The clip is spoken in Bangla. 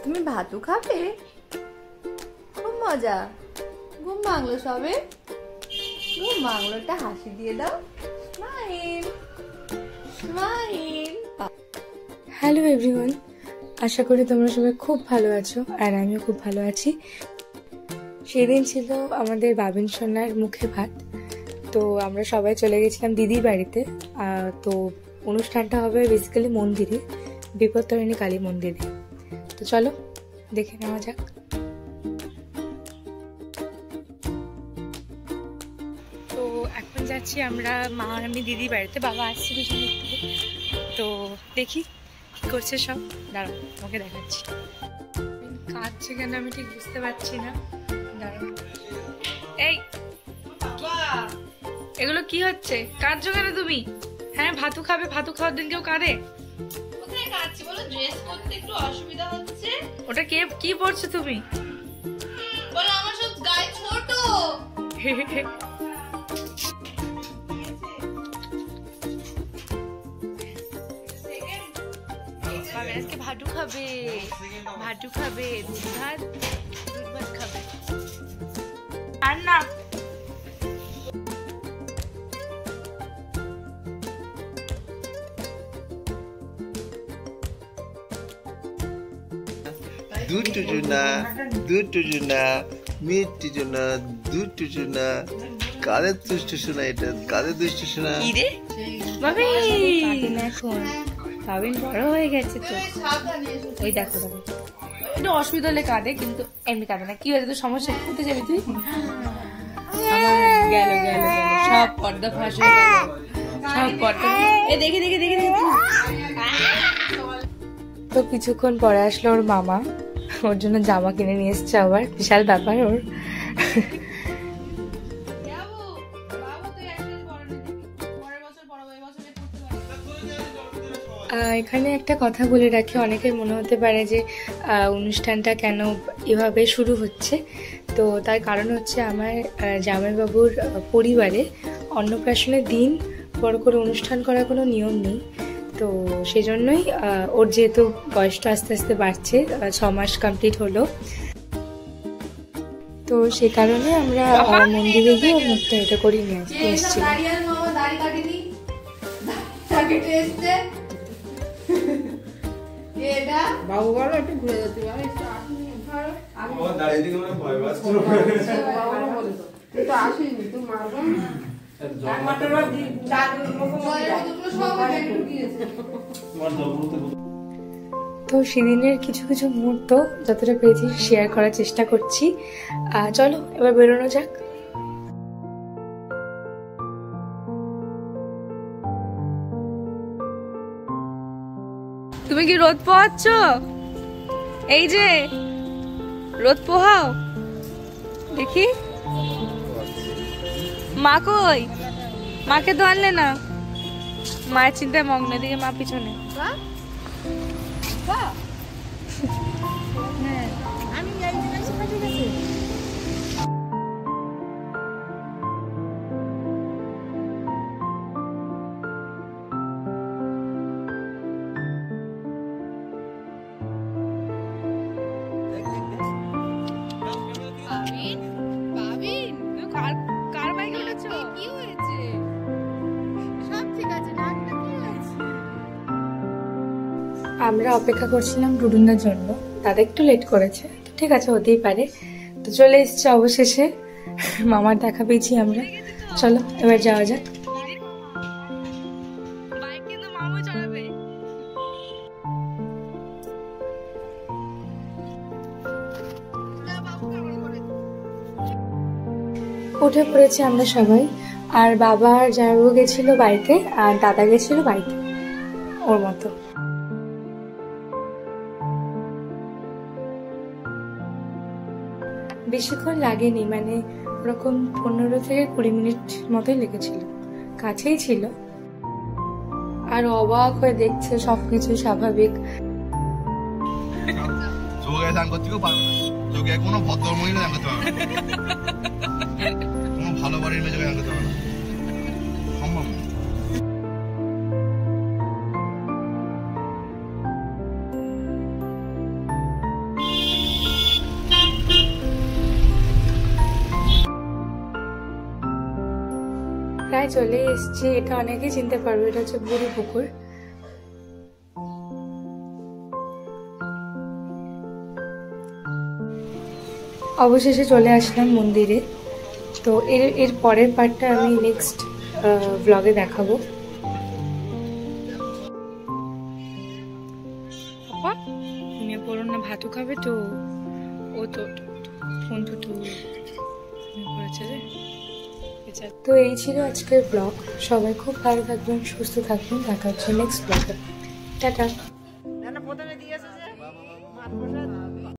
তুমি ভাতও খাবে? খুব মজা। ঘুম ভাঙলো সবে? ঘুম ভাঙলো, একটা হাসি দিয়ে দাও। Smile smile. হ্যালো এভরিওয়ান, আশা করি তোমরা সবাই খুব ভালো আছো আর আমিও খুব ভালো আছি। সেদিন ছিল আমাদের বাবিন সোনার মুখে ভাত, তো আমরা সবাই চলে গেছিলাম দিদির বাড়িতে। তো অনুষ্ঠানটা হবে বেসিক্যালি মন্দিরে, বিপত্তারিণী কালী মন্দিরে। তো চলো দেখে নেওয়া যাক। তো এখন যাচ্ছি আমরা মা আর আমি দিদির বাড়িতে, বাবা আসছে পিছনে থেকে। তো দেখি কি করছে সব, দাঁড়াও তোমাকে দেখাচ্ছি। কাঁদছে কেন আমি ঠিক বুঝতে পারছি না, দাঁড়াও। এই এগুলো কি হচ্ছে? কাঁদছো কেন তুমি? হ্যাঁ ভাতু খাবে, ভাতু খাওয়ার দিন কেউ কাঁদে? কোথায় কাঁদছি বলো? ড্রেস করতে একটু অসুবিধা হচ্ছে। ওটা কে কি পরছো তুমি? বলো আমার সব গায়ে ছোট। আজকে ভাটু খাবে, ভাটু খাবে, দুধ ভাত খাবে। আর না দুটো জনা, দুটো জনা, মিষ্টি জনা, দুটো জনা। কাদের দুষ্ট শোনা এটা? কাদের দুষ্ট শোনা? কি রে বাবি? এখন বাবিন বড় হয়ে গেছে তো, ওই দেখো দেখো একটু অসুবিধা হলে কাঁদে, কিন্তু এমনি কাঁদে না। কি হয়েছে তোর সমস্যা? কোথায় যাবি তুই? গেল গেল গেল, সব পর্দা ফাঁস হয়ে গেল, সব পর্দা। দেখি দেখি দেখি দেখি। তো কিছুক্ষণ পরে আসলো ওর মামা, ওর জন্য জামা কিনে নিয়ে এসছে। আবার বিশাল ব্যাপার ওর। এখানে একটা কথা বলে রাখি, অনেকের মনে হতে পারে যে অনুষ্ঠানটা কেন এভাবে শুরু হচ্ছে। তো তার কারণ হচ্ছে আমার জামাইবাবুর পরিবারে অন্নপ্রাশনের দিন বড় করে অনুষ্ঠান করার কোনো নিয়ম নেই। তো সেজন্যই ওর যেহেতু বয়সটা আস্তে আস্তে বাড়ছে, 6 মাস কমপ্লিট হলো, তো সে কারণে আমরা মন্দিরে গিয়ে ওর মুখটা এটা করে নিয়ে এসেছি। বাবু বলো একটু ঘুরে যেতে পারে। আসেনি তো মারবো। তো সেদিনের কিছু কিছু মুহূর্ত যতটা পেয়েছি শেয়ার করার চেষ্টা করছি। চলো এবার বেরোনো যাক। তুমি কি রোদ পোহাচ্ছ? এই যে রোদ পোহাও, দেখি। মা কই? মাকে তো আনলে না। মায়ের চিন্তায় মগ্ন, দিকে মা পিছনে। আমরা অপেক্ষা করছিলাম ডুডুনার জন্য, দাদা একটু লেট করেছে, তো ঠিক আছে হতেই পারে। তো চলে এসছে অবশেষে, মামার দেখা পেয়েছি আমরা। চলো এবার যাওয়া যাক। উঠে পড়েছি আমরা সবাই, আর বাবা আর জামাইবাবু গেছিল বাড়িতে, আর দাদা গেছিল বাড়িতে ওর মতো। বেশিক্ষণ লাগেনি, মানে ওরকম 15 থেকে 20 মিনিট মতোই লেগেছিল, কাছেই ছিল। আর অবাক হয়ে দেখছে সবকিছু স্বাভাবিক। কোনো ভদ্র মহিলা জানতে পারবে না, কোনো ভালো বাড়ির মেয়ে জানতে পারবে না, সম্ভব না। চলে এসেছি। এটা অনেকেই চিনতে পারবে, এটা হচ্ছে বুড়ি পুকুর। অবশেষে চলে আসলাম মন্দিরে। তো এর পরের পার্টটা আমি নেক্সট ব্লগে দেখাবো। পাপা তুমি বলো না ভাতও খাবে, তো ও তো ফোন তো করেছে রে। তো এই ছিল আজকের ব্লগ। সবাই খুব ভালো থাকবেন, সুস্থ থাকবেন। দেখা হচ্ছে নেক্সট ব্লগে। টাটা।